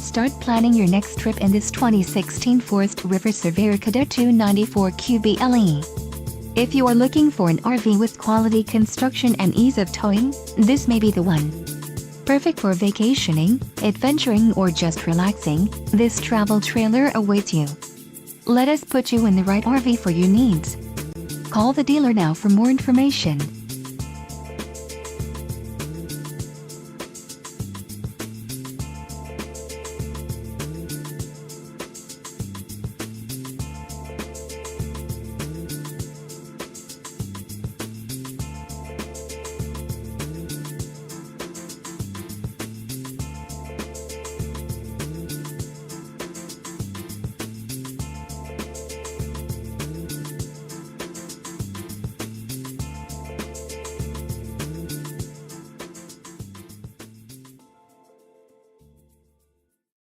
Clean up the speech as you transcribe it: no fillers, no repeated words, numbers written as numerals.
Start planning your next trip in this 2016 Forest River Surveyor Cadet 294QBLE. If you are looking for an RV with quality construction and ease of towing, this may be the one. Perfect for vacationing, adventuring, or just relaxing, this travel trailer awaits you. Let us put you in the right RV for your needs. Call the dealer now for more information.